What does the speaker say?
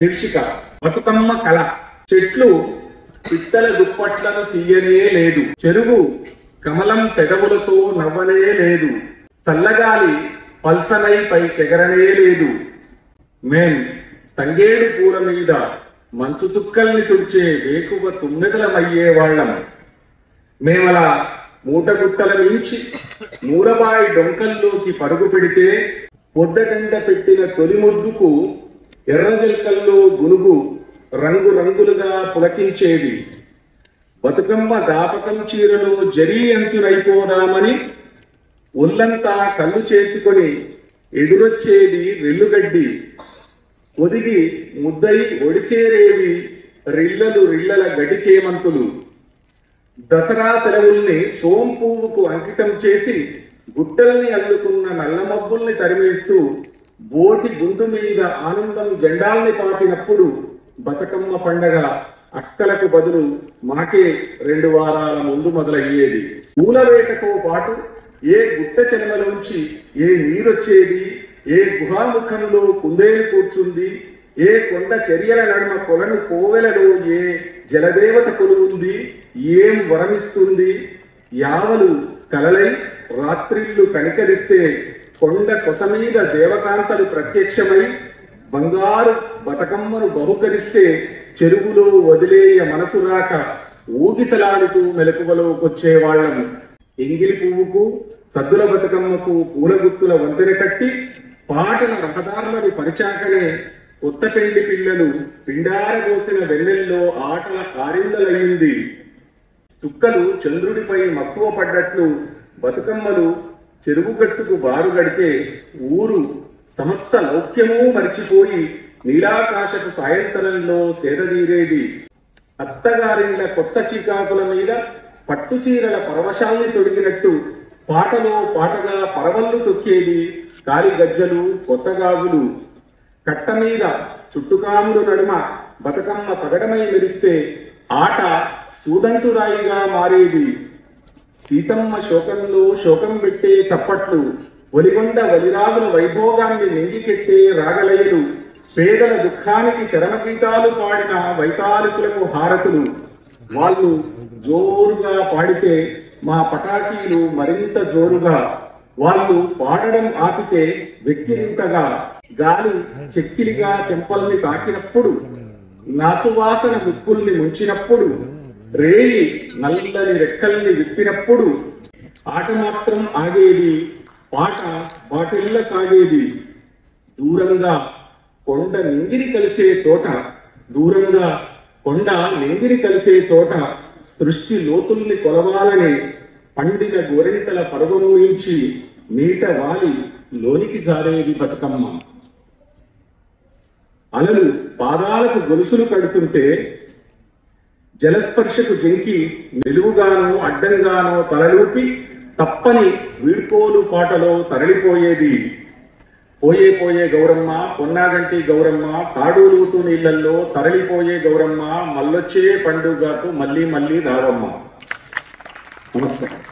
శీర్షిక బతుకమ్మ కళ. చెట్లు పిట్టల దుప్పట్లను తీయనే లేదు, చెరువు కమలం పెదవులతో నవ్వనే లేదు, చల్లగాలి పల్సనై పైకెగరనే లేదు. మేం తంగేడు పూల మీద మంచు చుక్కల్ని తుడిచే వేకువ తుమ్మెదలమయ్యేవాళ్ళం. మేమలా మూటగుట్టల మించి మూలబాయి డొంకల్లోకి పరుగు పెడితే పొద్దగండ పెట్టిన తొలి ముద్దుకు ఎర్రజల్కల్లో గునుగు రంగు రంగులుగా పులకించేది. బతుకమ్మ దాపకం చీరలో జరీ అంచునైపోదామని ఒళ్ళంతా కళ్ళు చేసుకొని ఎదురొచ్చేది రెల్లుగడ్డి. ఒదిగి ముద్దై ఒడిచేరేవి రిల్లలు రిల్లల గడిచేమంతులు. దసరా సెలవుల్ని సోంపువ్వుకు అంకితం చేసి గుట్టల్ని అల్లుకున్న నల్లమబ్బుల్ని తరిమేస్తూ బోటి గుంటు మీద ఆనందం జెండాల్ని పాతినప్పుడు బతుకమ్మ పండగ అక్కలకు బదులు మాకే 2 వారాల ముందు మొదలయ్యేది. పూలవేటతో పాటు ఏ గుట్ట చెనమలోంచి ఏ నీరొచ్చేది, ఏ గుహాముఖంలో కుందేలు కూర్చుంది, ఏ కొండ చర్యల నడుమ కొలను కోవెలలో ఏ జలదేవత కొలువుంది, ఏం వరమిస్తుంది, యావలు కలలై రాత్రిళ్ళు కనికరిస్తే కొండ కొసమీద దేవకాంతలు ప్రత్యక్షమై బంగారు బతుకమ్మను బహుకరిస్తే చెరువులో వదిలేయ మనసు రాక ఊగిసలాడుతూ మెలకువలోకొచ్చేవాళ్లము. ఎంగిలి పువ్వుకు సద్దుల బతుకమ్మకు పూల గుత్తుల వంతెన కట్టి పాటల రహదారులను పరిచాకనే కొత్త పెండ్లి పిల్లలు పిండారబోసిన వెన్నెల్లో ఆటల కారిందలయ్యింది. చుక్కలు చంద్రుడిపై మక్కువ పడ్డట్లు బతుకమ్మలు చెరువు గట్టుకు బారు గడితే ఊరు సమస్త లౌక్యమూ మరిచిపోయి నీలాకాశపు సాయంత్రంలో సేదదీరేది. అత్తగారిండ్ల కొత్త చీకాకుల మీద పట్టుచీరల పరవశాల్ని తొడిగినట్టు పాటలో పాటగా పరవళ్ళు తొక్కేది కాలి గజ్జలు కొత్త గాజులు. కట్ట మీద చుట్టుకాముడు నడుమ బతుకమ్మ పగడమై మెరిస్తే ఆట సూదంటురాయిగా మారేది. సీతమ్మ శోకంలో శోకం పెట్టే చప్పట్లు, ఒలిగొండ వలిరాజుల వైభోగాన్ని నెంగికెట్టే రాగలయలు, పేదల దుఃఖానికి చరమగీతాలు పాడిన వైతాళికులకు హారతులు. వాళ్ళు జోరుగా పాడితే మా పటాకీలు మరింత జోరుగా, వాళ్ళు పాడడం ఆపితే వెక్కిరింతగా, గాలి చెక్కిలిగా చెంపల్ని తాకినప్పుడు, నాచువాసన ముక్కుల్ని ముంచినప్పుడు, రేయి నల్లని రెక్కల్ని విప్పినప్పుడు ఆట మాత్రం ఆగేది, పాట బాటిల్ల సాగేది. దూరంగా కొండ నింగిని కలిసే చోట, దూరంగా కొండ నింగిని కలిసే చోట సృష్టి లోతుల్ని కొలవాలని పండిన గోరింటల పర్వం నుంచి నీట వాలి లోనికి జారేది బతుకమ్మ. అలలు పాదాలకు గొలుసులు కడుతుంటే జలస్పర్శకు జంకి నిలువుగానో అడ్డంగానో తలలూపి తప్పని వీడ్కోలు పాటలో తరలిపోయేది. పోయే పోయే గౌరమ్మ, పొన్నాగంటి గౌరమ్మ, తాడూలూతు నీళ్లల్లో తరలిపోయే గౌరమ్మ, మల్లొచ్చే పండుగకు మళ్ళీ మళ్ళీ రావమ్మ. నమస్కారం.